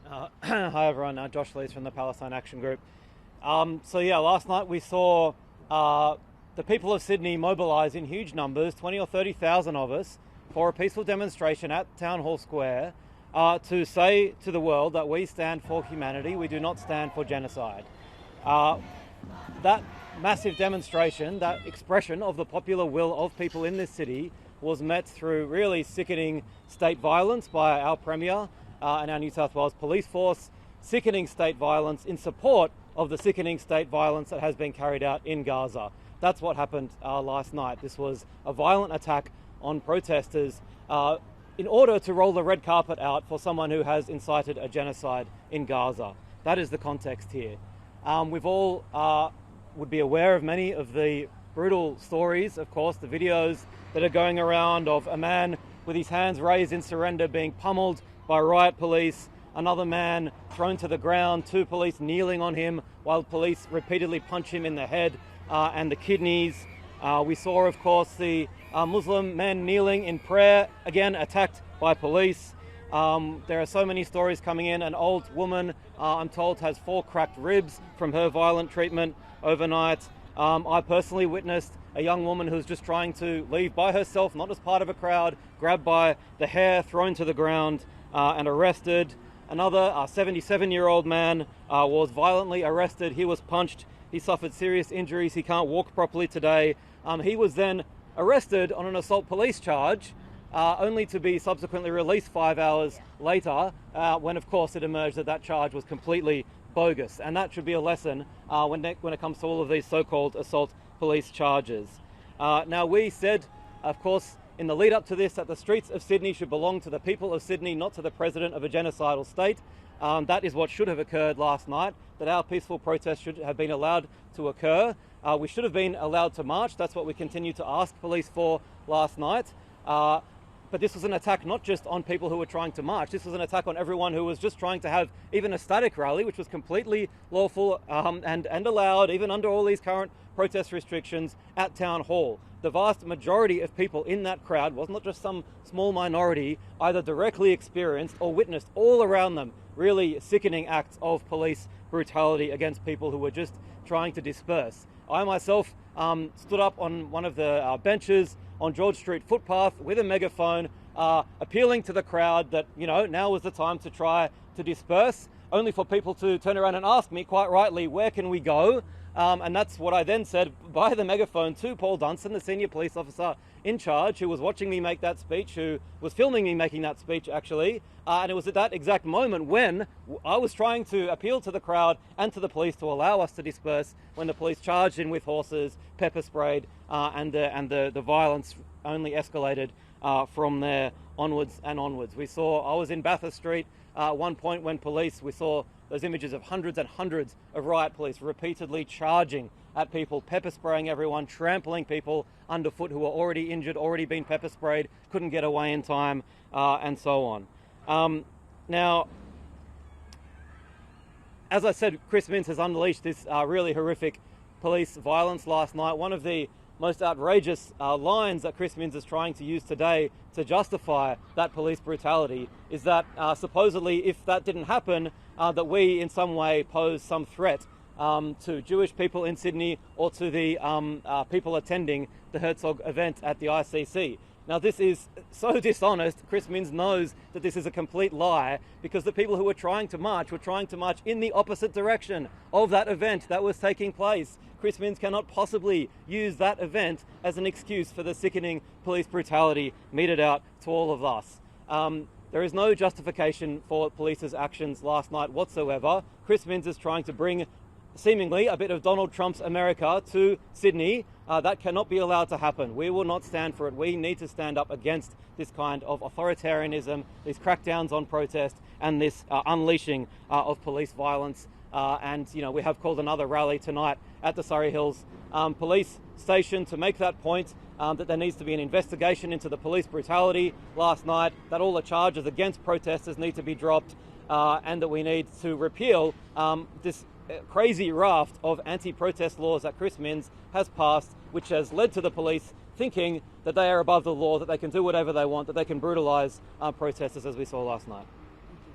Hi everyone, Josh Lees from the Palestine Action Group. Last night we saw the people of Sydney mobilise in huge numbers, 20 or 30,000 of us, for a peaceful demonstration at Town Hall Square to say to the world that we stand for humanity, we do not stand for genocide. That massive demonstration, that expression of the popular will of people in this city was met through really sickening state violence by our Premier and our New South Wales Police Force, sickening state violence in support of the sickening state violence that has been carried out in Gaza. That's what happened last night. This was a violent attack on protesters in order to roll the red carpet out for someone who has incited a genocide in Gaza. That is the context here. We've all would be aware of many of the brutal stories, of course, the videos that are going around of a man with his hands raised in surrender being pummeled by riot police, another man thrown to the ground, two police kneeling on him while police repeatedly punch him in the head and the kidneys. We saw, of course, the Muslim men kneeling in prayer, again attacked by police. There are so many stories coming in. An old woman, I'm told, has 4 cracked ribs from her violent treatment overnight. I personally witnessed a young woman who was just trying to leave by herself, not as part of a crowd, grabbed by the hair, thrown to the ground and arrested. Another 77-year-old man was violently arrested. He was punched. He suffered serious injuries. He can't walk properly today. He was then arrested on an assault police charge, only to be subsequently released 5 hours later, when of course it emerged that that charge was completely bogus. And that should be a lesson when it comes to all of these so-called assault police charges. Now, we said, of course, in the lead up to this, that the streets of Sydney should belong to the people of Sydney, not to the president of a genocidal state. That is what should have occurred last night, that our peaceful protest should have been allowed to occur. We should have been allowed to march. That's what we continue to ask police for last night. But this was an attack not just on people who were trying to march. This was an attack on everyone who was just trying to have even a static rally, which was completely lawful and allowed, even under all these current protest restrictions, at Town Hall. The vast majority of people in that crowd was not just some small minority, either directly experienced or witnessed all around them really sickening acts of police brutality against people who were just trying to disperse. I myself stood up on one of the benches on George Street footpath with a megaphone, appealing to the crowd that, now was the time to try to disperse, only for people to turn around and ask me, quite rightly, where can we go? And that's what I then said by the megaphone to Paul Dunstan, the senior police officer in charge, who was watching me make that speech, who was filming me making that speech, actually. And it was at that exact moment when I was trying to appeal to the crowd and to the police to allow us to disperse, when the police charged in with horses, pepper sprayed, and the violence only escalated from there onwards and onwards. I was in Bathurst Street at one point when we saw those images of hundreds and hundreds of riot police repeatedly charging at people, pepper spraying everyone, trampling people underfoot who were already injured, already been pepper sprayed, couldn't get away in time, and so on. Now, as I said, Chris Minns has unleashed this really horrific police violence last night. One of the most outrageous lines that Chris Minns is trying to use today to justify that police brutality is that supposedly, if that didn't happen, that we in some way pose some threat to Jewish people in Sydney or to the people attending the Herzog event at the ICC. Now, this is so dishonest. Chris Minns knows that this is a complete lie, because the people who were trying to march in the opposite direction of that event that was taking place. Chris Minns cannot possibly use that event as an excuse for the sickening police brutality meted out to all of us. There is no justification for police's actions last night whatsoever. Chris Minns is trying to bring seemingly a bit of Donald Trump's America to Sydney. That cannot be allowed to happen. We will not stand for it. We need to stand up against this kind of authoritarianism, these crackdowns on protest, and this unleashing of police violence. We have called another rally tonight at the Surrey Hills police station to make that point, that there needs to be an investigation into the police brutality last night, that all the charges against protesters need to be dropped, and that we need to repeal this crazy raft of anti-protest laws that Chris Minns has passed, which has led to the police thinking that they are above the law, that they can do whatever they want, that they can brutalise protesters, as we saw last night.